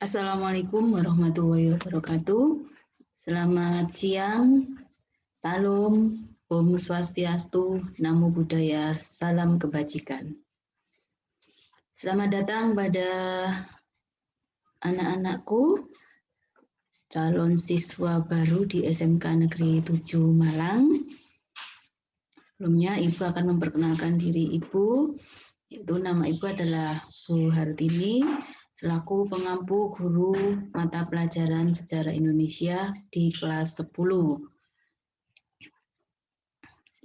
Assalamualaikum warahmatullahi wabarakatuh. Selamat siang, salam, Om Swastiastu, Namo Buddhaya, salam kebajikan. Selamat datang pada anak-anakku, calon siswa baru di SMK Negeri 7 Malang. Sebelumnya Ibu akan memperkenalkan diri Ibu, yaitu nama Ibu adalah Bu Hartini, selaku pengampu guru mata pelajaran Sejarah Indonesia di kelas 10.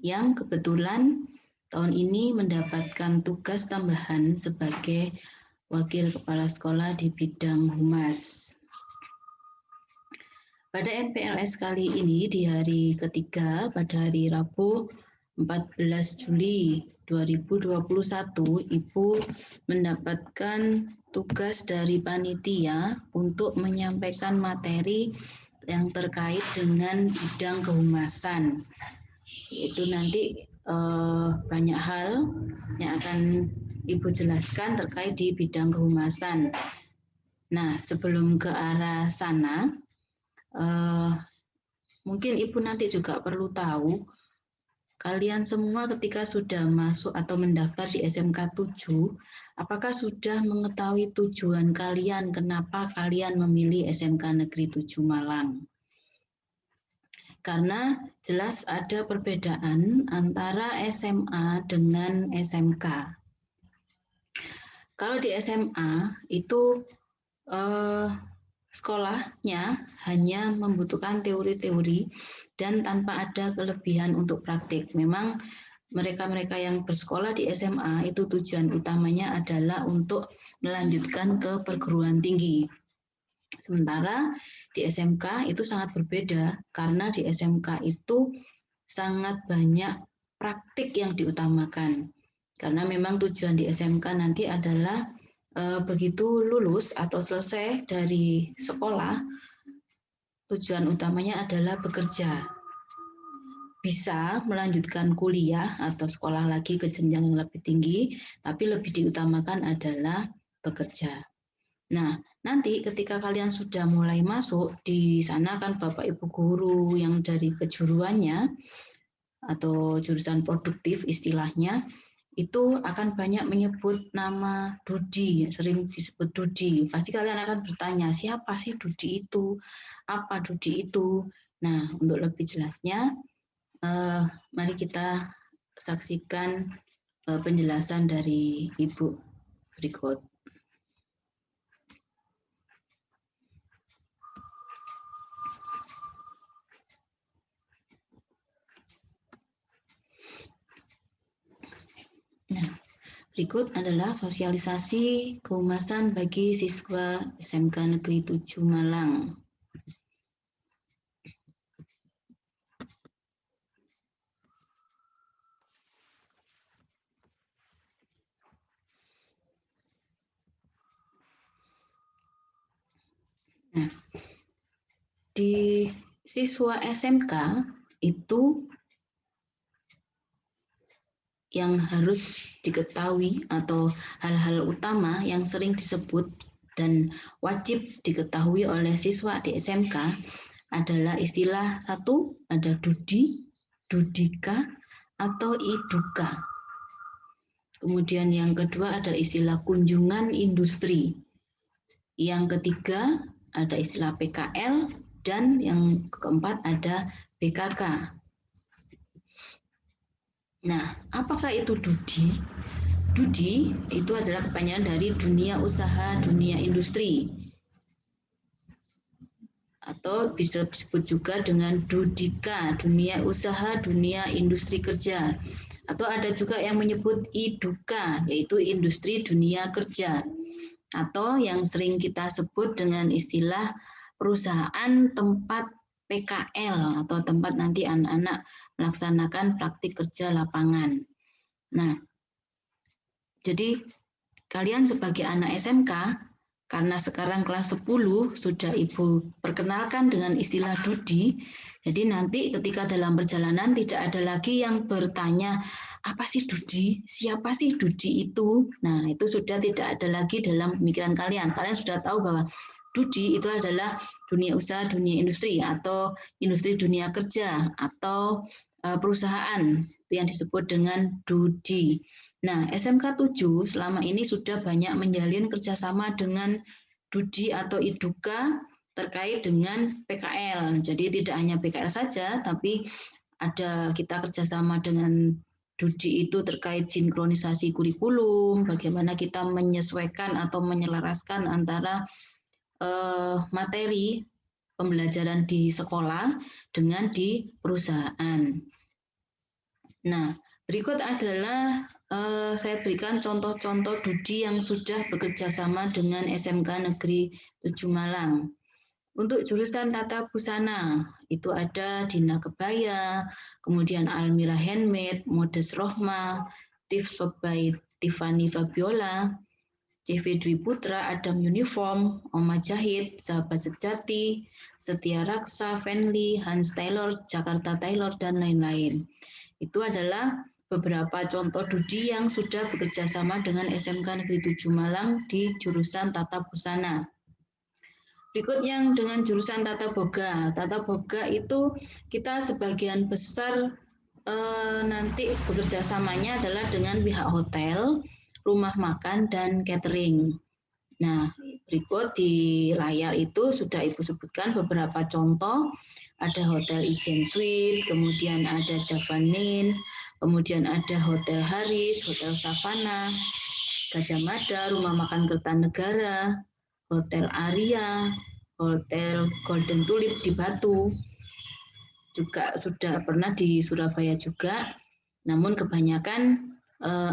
Yang kebetulan tahun ini mendapatkan tugas tambahan sebagai Wakil Kepala Sekolah di bidang Humas. Pada MPLS kali ini di hari ketiga, pada hari Rabu 14 Juli 2021, Ibu mendapatkan tugas dari panitia untuk menyampaikan materi yang terkait dengan bidang kehumasan. Itu nanti banyak hal yang akan Ibu jelaskan terkait di bidang kehumasan. Nah, sebelum ke arah sana, mungkin Ibu nanti juga perlu tahu, kalian semua ketika sudah masuk atau mendaftar di SMK 7, apakah sudah mengetahui tujuan kalian, kenapa kalian memilih SMK Negeri 7 Malang? Karena jelas ada perbedaan antara SMA dengan SMK. Kalau di SMA itu sekolahnya hanya membutuhkan teori-teori dan tanpa ada kelebihan untuk praktik. Memang mereka-mereka yang bersekolah di SMA itu tujuan utamanya adalah untuk melanjutkan ke perguruan tinggi. Sementara di SMK itu sangat berbeda karena di SMK itu sangat banyak praktik yang diutamakan. Karena memang tujuan di SMK nanti adalah begitu lulus atau selesai dari sekolah, tujuan utamanya adalah bekerja. Bisa melanjutkan kuliah atau sekolah lagi ke jenjang yang lebih tinggi, tapi lebih diutamakan adalah bekerja. Nah, nanti ketika kalian sudah mulai masuk, di sana kan Bapak Ibu guru yang dari kejuruannya atau jurusan produktif istilahnya, itu akan banyak menyebut nama Dudi, sering disebut Dudi. Pasti kalian akan bertanya, siapa sih Dudi itu? Apa Dudi itu? Nah, untuk lebih jelasnya, mari kita saksikan penjelasan dari Ibu berikut. Nah, berikut adalah sosialisasi kehumasan bagi siswa SMK Negeri 7 Malang. Nah, di siswa SMK itu yang harus diketahui atau hal-hal utama yang sering disebut dan wajib diketahui oleh siswa di SMK adalah istilah satu, ada Dudi, Dudika, atau Iduka. Kemudian yang kedua ada istilah kunjungan industri. Yang ketiga ada istilah PKL dan yang keempat ada BKK. Nah, apakah itu Dudi? Dudi itu adalah kepanjangan dari dunia usaha, dunia industri. Atau bisa disebut juga dengan Dudika, dunia usaha, dunia industri kerja. Atau ada juga yang menyebut Iduka, yaitu industri dunia kerja. Atau yang sering kita sebut dengan istilah perusahaan tempat PKL atau tempat nanti anak-anak melaksanakan praktik kerja lapangan. Nah, jadi kalian sebagai anak SMK, karena sekarang kelas 10 sudah Ibu perkenalkan dengan istilah Dudi, jadi nanti ketika dalam perjalanan tidak ada lagi yang bertanya, apa sih Dudi? Siapa sih Dudi itu? Nah, itu sudah tidak ada lagi dalam pemikiran kalian. Kalian sudah tahu bahwa Dudi itu adalah dunia usaha, dunia industri, atau industri dunia kerja, atau perusahaan yang disebut dengan Dudi. Nah, SMK 7 selama ini sudah banyak menjalin kerjasama dengan Dudi atau Iduka terkait dengan PKL. Jadi tidak hanya PKL saja, tapi ada kita kerjasama dengan Dudi itu terkait sinkronisasi kurikulum, bagaimana kita menyesuaikan atau menyelaraskan antara materi pembelajaran di sekolah dengan di perusahaan. Nah, berikut adalah saya berikan contoh-contoh Dudi yang sudah bekerja sama dengan SMK Negeri 7 Malang. Untuk jurusan tata busana, itu ada Dina Kebaya, kemudian Almira Handmade, Modest Rohma, Tif Shop by Tiffany Fabiola, CV Dwi Putra, Adam Uniform, Oma Jahit, Sahabat Sejati, Setia Raksa, Fenly, Hans Taylor, Jakarta Taylor, dan lain-lain. Itu adalah beberapa contoh Dudi yang sudah bekerja sama dengan SMK Negeri 7 Malang di jurusan tata busana. Berikut yang dengan jurusan tata boga. Tata boga itu kita sebagian besar nanti bekerja samanya adalah dengan pihak hotel, rumah makan, dan catering. Nah, berikut di layar itu sudah Ibu sebutkan beberapa contoh. Ada Hotel Ijen Suite, kemudian ada Javanin, kemudian ada Hotel Haris, Hotel Savana, Gajah Mada, Rumah Makan Kertanegara, Hotel Aria, Hotel Golden Tulip di Batu, juga sudah pernah di Surabaya juga, namun kebanyakan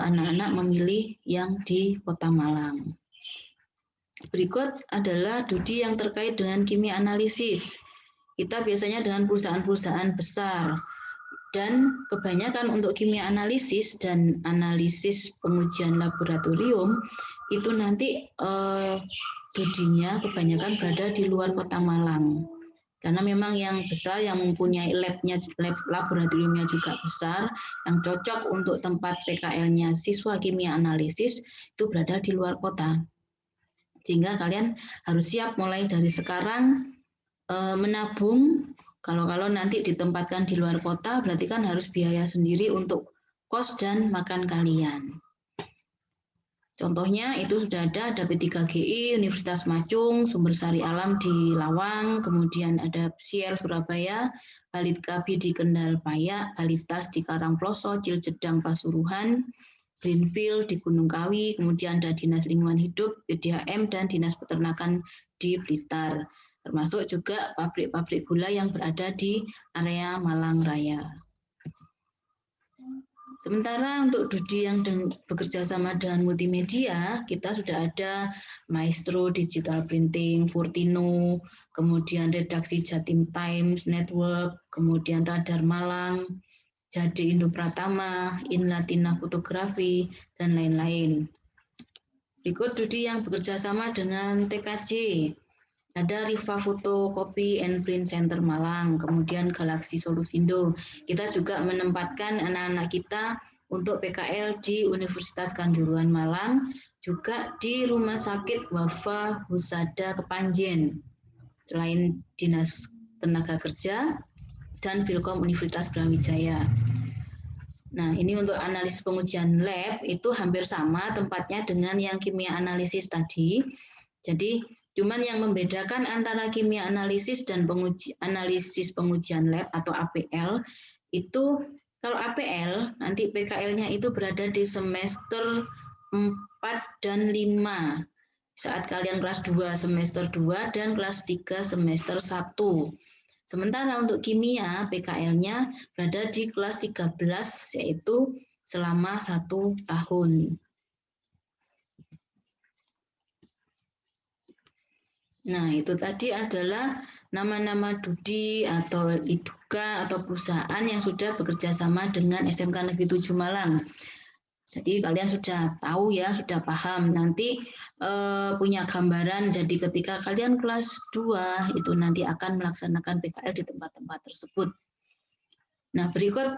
anak-anak memilih yang di Kota Malang. Berikut adalah Dudi yang terkait dengan kimia analisis. Kita biasanya dengan perusahaan-perusahaan besar, dan kebanyakan untuk kimia analisis dan analisis pengujian laboratorium itu nanti Dudinya kebanyakan berada di luar Kota Malang. Karena memang yang besar, yang mempunyai lab laboratoriumnya juga besar, yang cocok untuk tempat PKL-nya siswa kimia analisis itu berada di luar kota. Sehingga kalian harus siap mulai dari sekarang menabung. Kalau nanti ditempatkan di luar kota, berarti kan harus biaya sendiri untuk kos dan makan kalian. Contohnya itu sudah ada P3GI, Universitas Macung, Sumber Sari Alam di Lawang, kemudian ada Sier Surabaya, Balitkabi di Kendal Payak, Balitas di Karangploso, Ciljedang Pasuruan, Greenfield di Gunung Kawi, kemudian ada Dinas Lingkungan Hidup, PDHM, dan Dinas Peternakan di Blitar. Termasuk juga pabrik-pabrik gula yang berada di area Malang Raya. Sementara untuk Dudi yang bekerja sama dengan multimedia, kita sudah ada Maestro Digital Printing, Fortino, kemudian redaksi Jatim Times Network, kemudian Radar Malang, Jadi Indo Pratama, Inlatina Fotografi, dan lain-lain. Berikut Dudi yang bekerja sama dengan TKJ. Ada Riva Fotokopi and Print Center Malang, kemudian Galaxy Solusindo. Kita juga menempatkan anak-anak kita untuk PKL di Universitas Kanjuruhan Malang, juga di Rumah Sakit Wafa Husada Kepanjen, selain Dinas Tenaga Kerja dan Filkom Universitas Brawijaya. Nah, ini untuk analisis pengujian lab itu hampir sama tempatnya dengan yang kimia analisis tadi. Jadi cuman yang membedakan antara kimia analisis dan analisis pengujian lab atau APL itu, kalau APL nanti PKL-nya itu berada di semester 4 dan 5. Saat kalian kelas 2 semester 2 dan kelas 3 semester 1. Sementara untuk kimia PKL-nya berada di kelas 13 yaitu selama 1 tahun. Nah, itu tadi adalah nama-nama Dudi atau Iduka atau perusahaan yang sudah bekerja sama dengan SMK Negeri 7 Malang. Jadi kalian sudah tahu ya, sudah paham. Nanti punya gambaran, jadi ketika kalian kelas 2 itu nanti akan melaksanakan PKL di tempat-tempat tersebut. Nah, berikut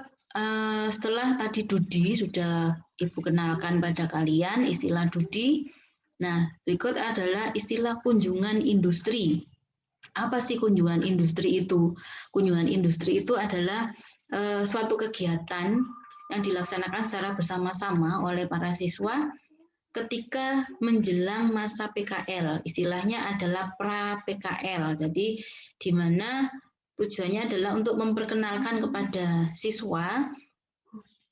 setelah tadi Dudi sudah Ibu kenalkan pada kalian istilah Dudi. Nah, berikut adalah istilah kunjungan industri. Apa sih kunjungan industri itu? Kunjungan industri itu adalah suatu kegiatan yang dilaksanakan secara bersama-sama oleh para siswa ketika menjelang masa PKL. Istilahnya adalah pra-PKL. Jadi di mana tujuannya adalah untuk memperkenalkan kepada siswa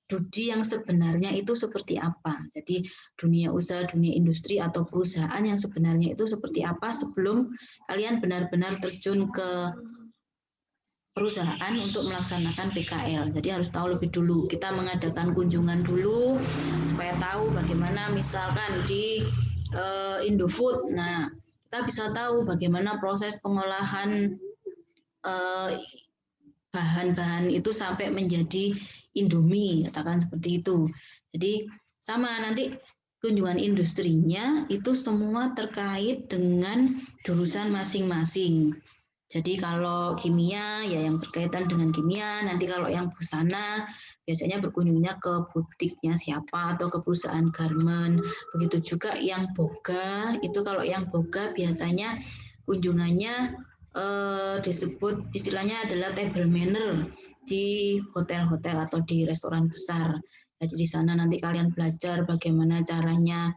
Dudi yang sebenarnya itu seperti apa. Jadi dunia usaha, dunia industri atau perusahaan yang sebenarnya itu seperti apa sebelum kalian benar-benar terjun ke perusahaan untuk melaksanakan PKL. Jadi harus tahu lebih dulu. Kita mengadakan kunjungan dulu supaya tahu bagaimana misalkan di Indofood. Nah, kita bisa tahu bagaimana proses pengolahan bahan-bahan itu sampai menjadi Indomie, katakan seperti itu. Jadi sama nanti kunjungan industrinya itu semua terkait dengan jurusan masing-masing. Jadi kalau kimia ya yang berkaitan dengan kimia, nanti kalau yang busana biasanya berkunjungnya ke butiknya siapa atau ke perusahaan garment. Begitu juga yang boga, itu kalau yang boga biasanya kunjungannya disebut istilahnya adalah table manner di hotel-hotel atau di restoran besar. Jadi di sana nanti kalian belajar bagaimana caranya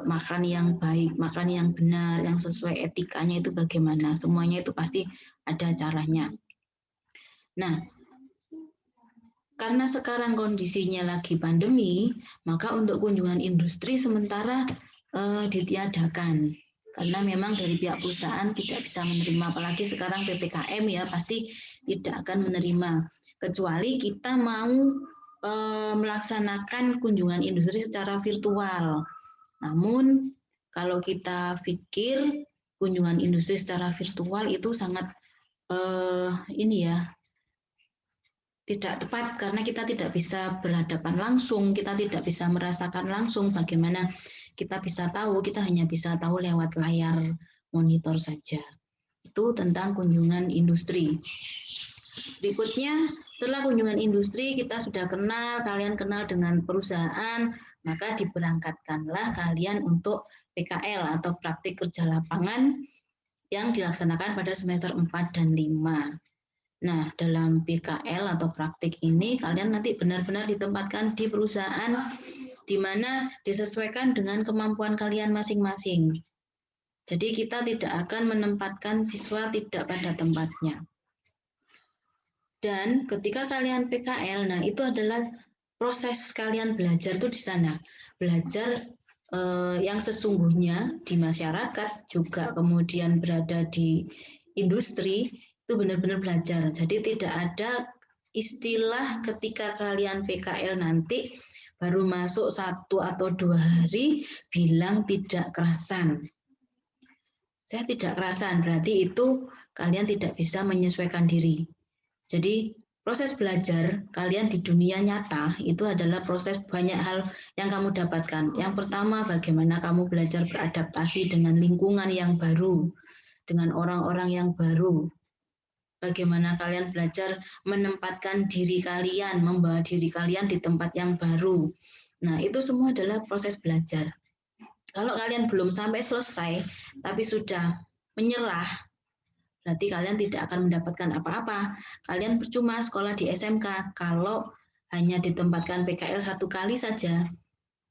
makan yang baik, makan yang benar, yang sesuai etikanya itu bagaimana. Semuanya itu pasti ada caranya. Nah, karena sekarang kondisinya lagi pandemi, maka untuk kunjungan industri sementara ditiadakan. Karena memang dari pihak perusahaan tidak bisa menerima, apalagi sekarang PPKM ya pasti tidak akan menerima. Kecuali kita mau melaksanakan kunjungan industri secara virtual. Namun kalau kita pikir kunjungan industri secara virtual itu sangat ini ya tidak tepat karena kita tidak bisa berhadapan langsung, kita tidak bisa merasakan langsung bagaimana kita bisa tahu, kita hanya bisa tahu lewat layar monitor saja. Itu tentang kunjungan industri. Berikutnya, setelah kunjungan industri kita sudah kenal, kalian kenal dengan perusahaan, maka diberangkatkanlah kalian untuk PKL atau praktik kerja lapangan yang dilaksanakan pada semester 4 dan 5. Nah, dalam PKL atau praktik ini kalian nanti benar-benar ditempatkan di perusahaan di mana disesuaikan dengan kemampuan kalian masing-masing. Jadi kita tidak akan menempatkan siswa tidak pada tempatnya. Dan ketika kalian PKL, nah itu adalah proses kalian belajar itu di sana. Belajar yang sesungguhnya di masyarakat juga kemudian berada di industri itu benar-benar belajar. Jadi tidak ada istilah ketika kalian PKL nanti baru masuk 1 atau 2 hari bilang tidak kerasan. Saya tidak kerasan, berarti itu kalian tidak bisa menyesuaikan diri. Jadi proses belajar kalian di dunia nyata itu adalah proses banyak hal yang kamu dapatkan. Yang pertama, bagaimana kamu belajar beradaptasi dengan lingkungan yang baru, dengan orang-orang yang baru. Bagaimana kalian belajar menempatkan diri kalian, membawa diri kalian di tempat yang baru. Nah, itu semua adalah proses belajar. Kalau kalian belum sampai selesai, tapi sudah menyerah, berarti kalian tidak akan mendapatkan apa-apa. Kalian percuma sekolah di SMK kalau hanya ditempatkan PKL 1 kali saja,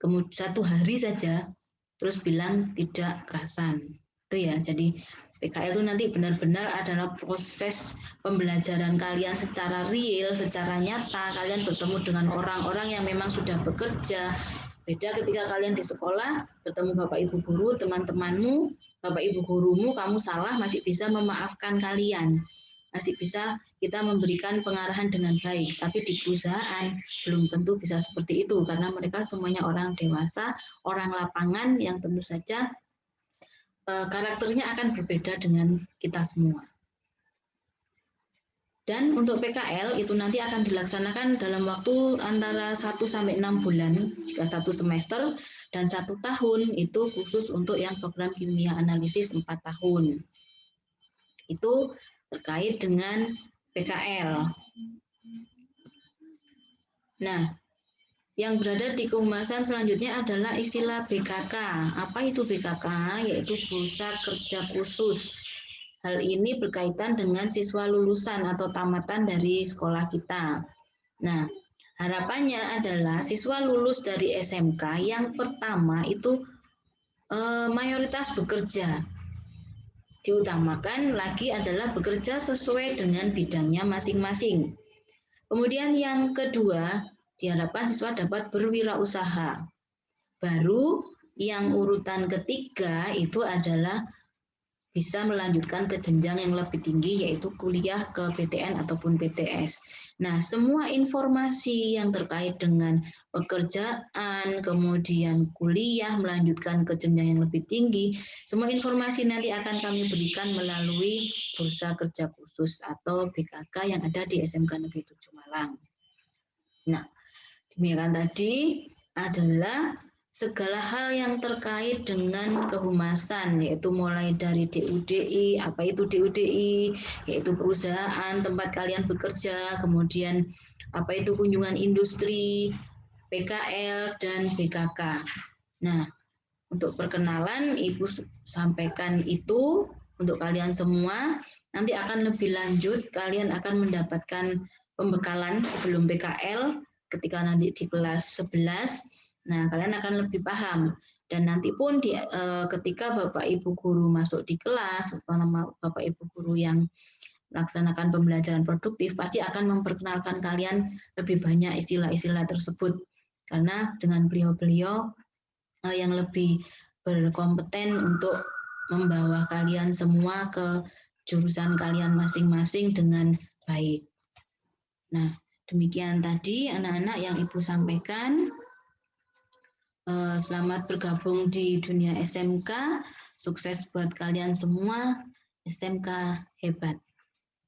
kemudian 1 hari saja, terus bilang tidak kerasan. Itu ya, jadi PKL itu nanti benar-benar adalah proses pembelajaran kalian secara real, secara nyata. Kalian bertemu dengan orang-orang yang memang sudah bekerja. Beda ketika kalian di sekolah, bertemu Bapak Ibu guru, teman-temanmu, Bapak Ibu gurumu, kamu salah masih bisa memaafkan kalian. Masih bisa kita memberikan pengarahan dengan baik. Tapi di perusahaan belum tentu bisa seperti itu karena mereka semuanya orang dewasa, orang lapangan yang tentu saja karakternya akan berbeda dengan kita semua. Dan untuk PKL itu nanti akan dilaksanakan dalam waktu antara 1 sampai 6 bulan jika 1 semester dan 1 tahun itu khusus untuk yang program kimia analisis 4 tahun. Itu terkait dengan PKL. Nah, Yang berada di kehumasan selanjutnya adalah istilah BKK. Apa itu BKK? Yaitu Bursa Kerja Khusus. Hal ini berkaitan dengan siswa lulusan atau tamatan dari sekolah kita. Nah, harapannya adalah siswa lulus dari SMK yang pertama itu mayoritas bekerja. Diutamakan lagi adalah bekerja sesuai dengan bidangnya masing-masing. Kemudian yang kedua, diharapkan siswa dapat berwirausaha. Baru yang urutan ketiga itu adalah bisa melanjutkan ke jenjang yang lebih tinggi, yaitu kuliah ke PTN ataupun PTS. Nah, semua informasi yang terkait dengan pekerjaan, kemudian kuliah, melanjutkan ke jenjang yang lebih tinggi, semua informasi nanti akan kami berikan melalui Bursa Kerja Khusus atau BKK yang ada di SMK Negeri 7 Malang. Nah, demikian tadi adalah segala hal yang terkait dengan kehumasan, yaitu mulai dari DUDI, apa itu DUDI, yaitu perusahaan tempat kalian bekerja, kemudian apa itu kunjungan industri, PKL, dan BKK. Nah, untuk perkenalan, Ibu sampaikan itu untuk kalian semua. Nanti akan lebih lanjut, kalian akan mendapatkan pembekalan sebelum PKL ketika nanti di kelas 11. Nah, kalian akan lebih paham. Dan nanti pun ketika Bapak Ibu guru masuk di kelas, Bapak Ibu guru yang melaksanakan pembelajaran produktif, pasti akan memperkenalkan kalian lebih banyak istilah-istilah tersebut. Karena dengan beliau-beliau yang lebih berkompeten untuk membawa kalian semua ke jurusan kalian masing-masing dengan baik. Nah, demikian tadi anak-anak yang Ibu sampaikan. Selamat bergabung di dunia SMK. Sukses buat kalian semua. SMK hebat.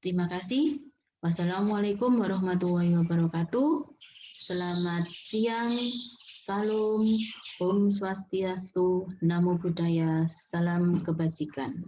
Terima kasih. Wassalamualaikum warahmatullahi wabarakatuh. Selamat siang. Salam. Om Swastiastu. Namo Buddhaya. Salam kebajikan.